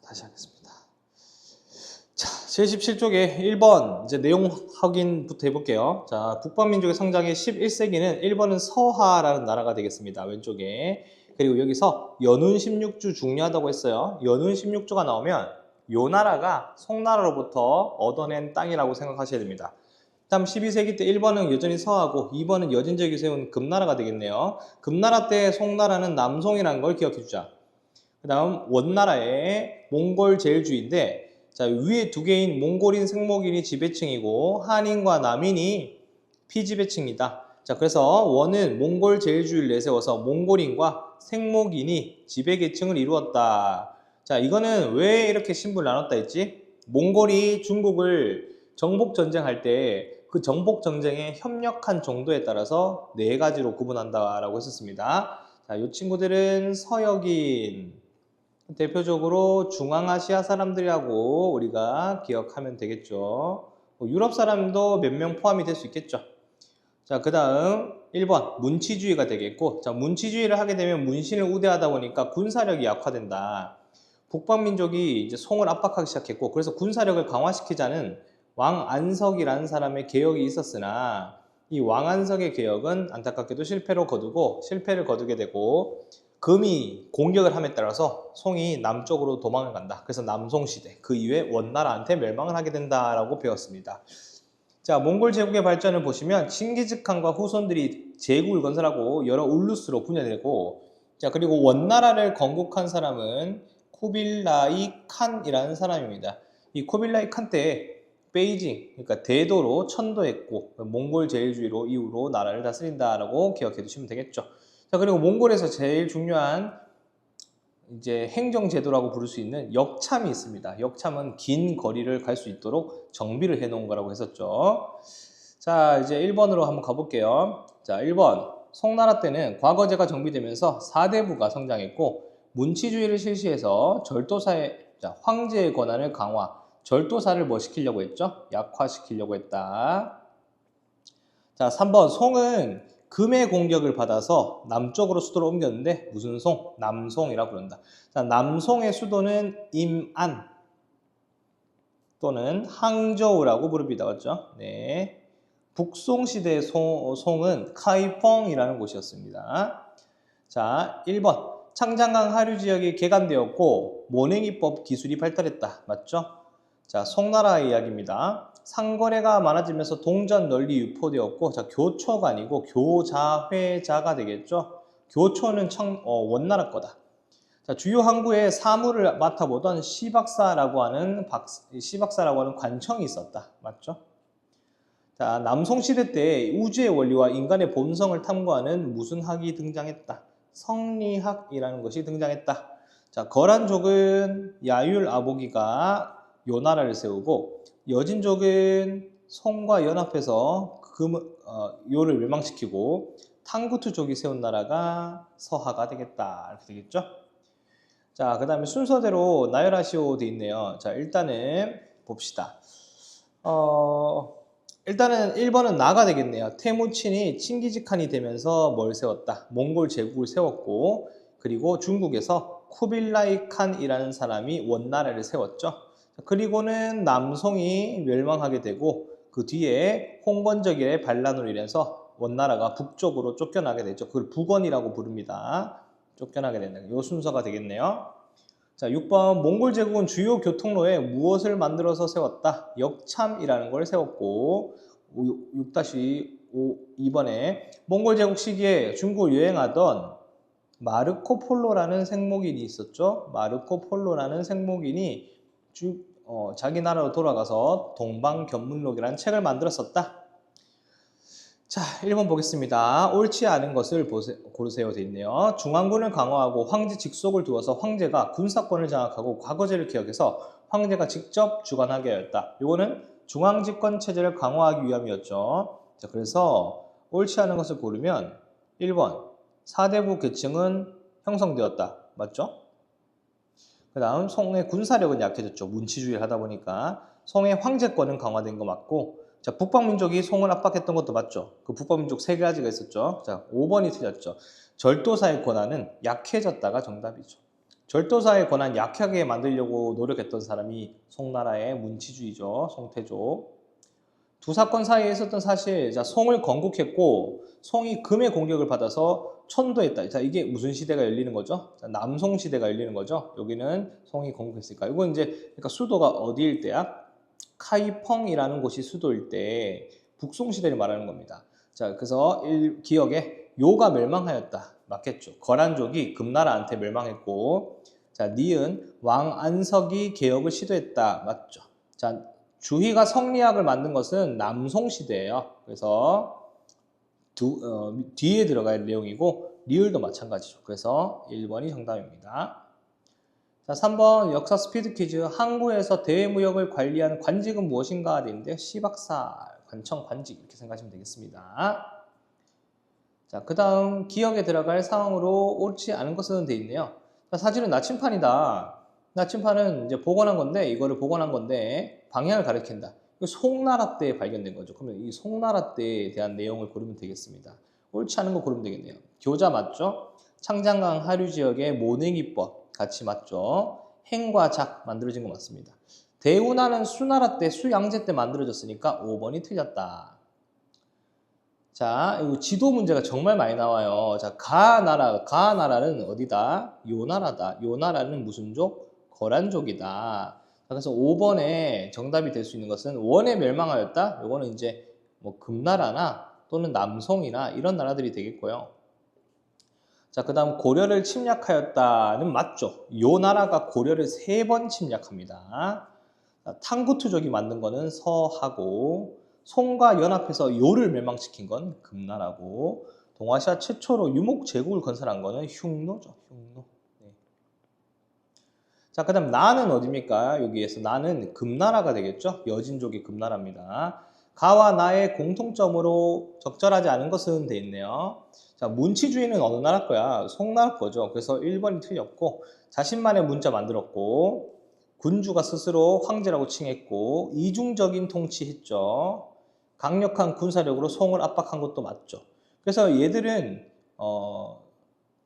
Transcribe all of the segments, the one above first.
다시 하겠습니다. 자, 77쪽에 1번 이제 내용 확인부터 해볼게요. 자, 북방민족의 성장의 11세기는 1번은 서하라는 나라가 되겠습니다. 왼쪽에. 그리고 여기서 연운 16주 중요하다고 했어요. 연운 16주가 나오면 요 나라가 송나라로부터 얻어낸 땅이라고 생각하셔야 됩니다. 다음 12세기 때 1번은 여전히 서하고 2번은 여진적이 세운 금나라가 되겠네요. 금나라 때 송나라는 남송이라는 걸 기억해 주자. 그 다음 원나라의 몽골 제일주의인데, 자, 위에 두 개인 몽골인 생목인이 지배층이고 한인과 남인이 피지배층이다. 자, 그래서 원은 몽골 제일주의를 내세워서 몽골인과 생목인이 지배계층을 이루었다. 자, 이거는 왜 이렇게 신분을 나눴다 했지? 몽골이 중국을 정복전쟁할 때 그 정복전쟁에 협력한 정도에 따라서 네 가지로 구분한다라고 했었습니다. 자, 이 친구들은 서역인, 대표적으로 중앙아시아 사람들이라고 우리가 기억하면 되겠죠. 유럽 사람도 몇 명 포함이 될 수 있겠죠. 자, 그 다음 1번 문치주의가 되겠고, 자, 문치주의를 하게 되면 문신을 우대하다 보니까 군사력이 약화된다. 북방민족이 이제 송을 압박하기 시작했고, 그래서 군사력을 강화시키자는 왕안석이라는 사람의 개혁이 있었으나 이 왕안석의 개혁은 안타깝게도 실패를 거두게 되고, 금이 공격을 함에 따라서 송이 남쪽으로 도망을 간다. 그래서 남송시대, 그 이후에 원나라한테 멸망을 하게 된다라고 배웠습니다. 자, 몽골 제국의 발전을 보시면 칭기즈칸과 후손들이 제국을 건설하고 여러 울루스로 분열되고, 자, 그리고 원나라를 건국한 사람은 쿠빌라이 칸이라는 사람입니다. 이 쿠빌라이 칸 때 베이징, 그러니까 대도로 천도했고 몽골 제일주의로 이후로 나라를 다스린다라고 기억해 두시면 되겠죠. 자, 그리고 몽골에서 제일 중요한 이제 행정제도라고 부를 수 있는 역참이 있습니다. 역참은 긴 거리를 갈 수 있도록 정비를 해 놓은 거라고 했었죠. 자, 이제 1번으로 한번 가볼게요. 자, 1번. 송나라 때는 과거제가 정비되면서 사대부가 성장했고, 문치주의를 실시해서 절도사의, 자, 황제의 권한을 강화, 절도사를 뭐 시키려고 했죠? 약화시키려고 했다. 자, 3번. 송은 금의 공격을 받아서 남쪽으로 수도를 옮겼는데 무슨 송? 남송이라고 부른다. 자, 남송의 수도는 임안 또는 항저우라고 부릅니다. 맞죠? 네. 북송 시대의 송은 카이펑이라는 곳이었습니다. 자, 1번. 창장강 하류 지역이 개간되었고 모냉이법 기술이 발달했다. 맞죠? 자, 송나라의 이야기입니다. 상거래가 많아지면서 동전 널리 유포되었고, 자, 교초가 아니고 교자회자가 되겠죠. 교초는 원나라 거다. 자, 주요 항구에 사무를 맡아보던 시박사라고 하는 관청이 있었다. 맞죠? 자, 남송시대 때 우주의 원리와 인간의 본성을 탐구하는 무슨 학이 등장했다. 성리학이라는 것이 등장했다. 자, 거란족은 야율아보기가 요 나라를 세우고, 여진족은 송과 연합해서 요를 멸망시키고, 탕구투족이 세운 나라가 서하가 되겠다. 이렇게 되겠죠? 자, 그 다음에 순서대로 나열하시오 돼 있네요. 자, 일단은 봅시다. 일단은 1번은 나가 되겠네요. 태무친이 칭기즈칸이 되면서 뭘 세웠다? 몽골 제국을 세웠고, 그리고 중국에서 쿠빌라이 칸이라는 사람이 원나라를 세웠죠. 그리고는 남송이 멸망하게 되고, 그 뒤에 홍건적의 반란으로 인해서 원나라가 북쪽으로 쫓겨나게 되죠. 그걸 북원이라고 부릅니다. 쫓겨나게 된다. 이 순서가 되겠네요. 자, 6번. 몽골 제국은 주요 교통로에 무엇을 만들어서 세웠다? 역참이라는 걸 세웠고, 6-5 2번에 몽골 제국 시기에 중국을 여행하던 마르코 폴로라는 생목인이 있었죠. 마르코 폴로라는 생목인이 자기 나라로 돌아가서 동방견문록이라는 책을 만들었었다. 자, 1번 보겠습니다. 옳지 않은 것을 고르세요 돼 있네요. 중앙군을 강화하고 황제 직속을 두어서 황제가 군사권을 장악하고 과거제를 기억해서 황제가 직접 주관하게 하였다. 이거는 중앙집권 체제를 강화하기 위함이었죠. 자, 그래서 옳지 않은 것을 고르면 1번 사대부 계층은 형성되었다. 맞죠? 그 다음 송의 군사력은 약해졌죠. 문치주의를 하다 보니까. 송의 황제권은 강화된 거 맞고, 자, 북방민족이 송을 압박했던 것도 맞죠. 그 북방민족 세 가지가 있었죠. 자, 5번이 틀렸죠. 절도사의 권한은 약해졌다가 정답이죠. 절도사의 권한 약하게 만들려고 노력했던 사람이 송나라의 문치주의죠. 송태조. 두 사건 사이에 있었던 사실, 자, 송을 건국했고 송이 금의 공격을 받아서 천도했다. 자, 이게 무슨 시대가 열리는 거죠? 자, 남송 시대가 열리는 거죠. 여기는 송이 건국했으니까. 이건 이제 그러니까 수도가 어디일 때야? 카이펑이라는 곳이 수도일 때 북송 시대를 말하는 겁니다. 자, 그래서 기억에 요가 멸망하였다. 맞겠죠. 거란족이 금나라한테 멸망했고, 자, 니은 왕 안석이 개혁을 시도했다. 맞죠. 자, 주희가 성리학을 만든 것은 남송 시대예요. 그래서 뒤에 들어갈 내용이고 리을도 마찬가지죠. 그래서 1번이 정답입니다. 자, 3번 역사 스피드 퀴즈. 항구에서 대외무역을 관리하는 관직은 무엇인가 되는데 시박사, 관청, 관직 이렇게 생각하시면 되겠습니다. 자, 그 다음 기억에 들어갈 상황으로 옳지 않은 것은 돼 있네요. 자, 사실은 나침판이다. 나침판은 이제 복원한 건데 이거를 복원한 건데 방향을 가리킨다. 이거 송나라 때 발견된 거죠. 그러면 이 송나라 때에 대한 내용을 고르면 되겠습니다. 옳지 않은 거 고르면 되겠네요. 교자 맞죠? 창장강 하류 지역의 모내기법 같이 맞죠? 행과 작 만들어진 거 맞습니다. 대운하는 수나라 때 수양제 때 만들어졌으니까 5번이 틀렸다. 자, 이 지도 문제가 정말 많이 나와요. 자, 가나라는 어디다? 요나라다. 요나라는 무슨 족? 거란족이다. 그래서 5번에 정답이 될 수 있는 것은 원에 멸망하였다. 요거는 이제 뭐 금나라나 또는 남송이나 이런 나라들이 되겠고요. 자, 그 다음 고려를 침략하였다는 맞죠. 요 나라가 고려를 3번 침략합니다. 탕구투족이 만든 거는 서하고, 송과 연합해서 요를 멸망시킨 건 금나라고, 동아시아 최초로 유목 제국을 건설한 거는 흉노죠. 흉노. 네. 자, 그 다음 나는 어디입니까? 여기에서 나는 금나라가 되겠죠. 여진족이 금나라입니다. 가와 나의 공통점으로 적절하지 않은 것은 돼 있네요. 자, 문치주의는 어느 나라 거야? 송나라 거죠. 그래서 1번이 틀렸고, 자신만의 문자 만들었고, 군주가 스스로 황제라고 칭했고, 이중적인 통치했죠. 강력한 군사력으로 송을 압박한 것도 맞죠. 그래서 얘들은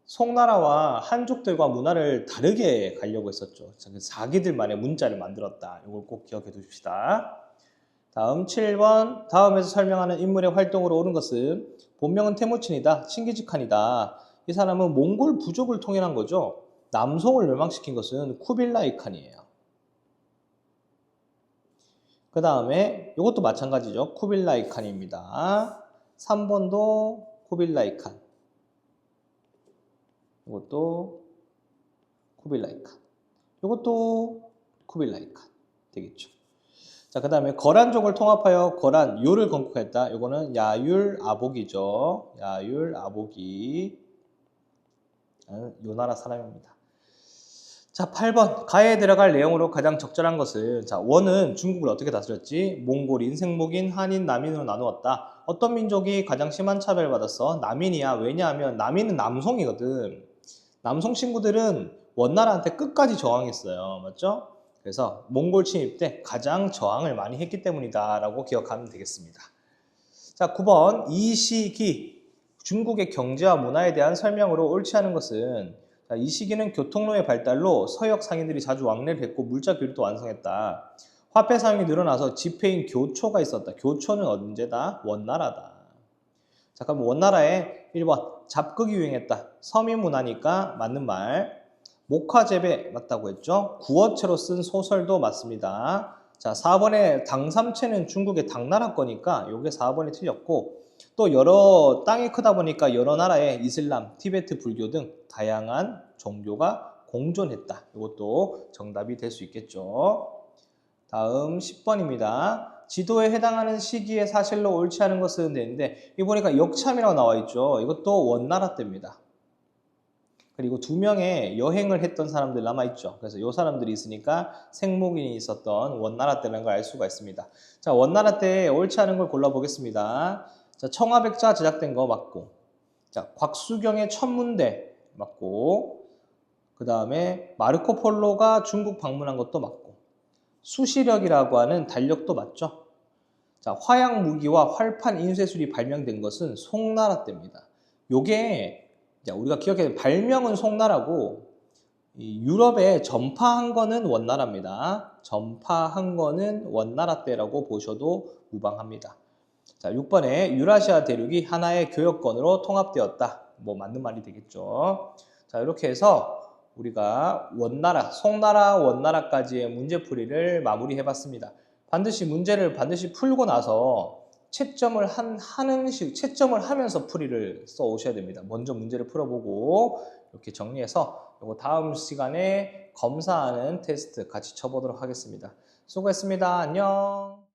송나라와 한족들과 문화를 다르게 가려고 했었죠. 자기들만의 문자를 만들었다. 이걸 꼭 기억해 두십시다. 다음 7번. 다음에서 설명하는 인물의 활동으로 옳은 것은 본명은 태무친이다. 칭기즈칸이다. 이 사람은 몽골 부족을 통일한 거죠. 남송을 멸망시킨 것은 쿠빌라이 칸이에요. 그 다음에 이것도 마찬가지죠. 쿠빌라이 칸입니다. 3번도 쿠빌라이 칸. 이것도 쿠빌라이 칸. 이것도 쿠빌라이 칸 되겠죠. 자, 그 다음에 거란족을 통합하여 거란, 요를 건국했다. 이거는 야율 아복이죠. 야율 아복이 요 나라 사람입니다. 자, 8번. 가에 들어갈 내용으로 가장 적절한 것은, 자, 원은 중국을 어떻게 다스렸지? 몽골인, 생목인, 한인, 남인으로 나누었다. 어떤 민족이 가장 심한 차별을 받았어? 남인이야. 왜냐하면 남인은 남송이거든. 남송 친구들은 원나라한테 끝까지 저항했어요. 맞죠? 그래서 몽골 침입 때 가장 저항을 많이 했기 때문이다 라고 기억하면 되겠습니다. 자, 9번. 이 시기 중국의 경제와 문화에 대한 설명으로 옳지 않은 것은, 자, 이 시기는 교통로의 발달로 서역 상인들이 자주 왕래를 했고 물자 교류도 완성했다. 화폐 사용이 늘어나서 지폐인 교초가 있었다. 교초는 언제다? 원나라다. 자, 그럼 원나라에 1번 잡극이 유행했다. 서민 문화니까 맞는 말. 목화재배 맞다고 했죠. 구어체로 쓴 소설도 맞습니다. 자, 4번에 당삼체는 중국의 당나라 거니까 요게 4번이 틀렸고, 또 여러 땅이 크다 보니까 여러 나라의 이슬람, 티베트 불교 등 다양한 종교가 공존했다. 이것도 정답이 될 수 있겠죠. 다음 10번입니다. 지도에 해당하는 시기의 사실로 옳지 않은 것은 되는데, 이 보니까 역참이라고 나와 있죠. 이것도 원나라 때입니다. 그리고 2명의 여행을 했던 사람들 남아있죠. 그래서 이 사람들이 있으니까 생목인이 있었던 원나라 때라는 걸 알 수가 있습니다. 자, 원나라 때 옳지 않은 걸 골라보겠습니다. 자, 청화백자 제작된 거 맞고, 자, 곽수경의 천문대 맞고, 그 다음에 마르코 폴로가 중국 방문한 것도 맞고, 수시력이라고 하는 달력도 맞죠. 자, 화약 무기와 활판 인쇄술이 발명된 것은 송나라 때입니다. 요게 우리가 기억해야 돼. 발명은 송나라고 이 유럽에 전파한 거는 원나라입니다. 전파한 거는 원나라 때라고 보셔도 무방합니다. 자, 6번에 유라시아 대륙이 하나의 교역권으로 통합되었다. 뭐 맞는 말이 되겠죠. 자, 이렇게 해서 우리가 원나라, 송나라, 원나라까지의 문제풀이를 마무리해봤습니다. 문제를 반드시 풀고 나서 채점을 채점을 하면서 풀이를 써 오셔야 됩니다. 먼저 문제를 풀어보고 이렇게 정리해서 이거 다음 시간에 검사하는 테스트 같이 쳐보도록 하겠습니다. 수고했습니다. 안녕.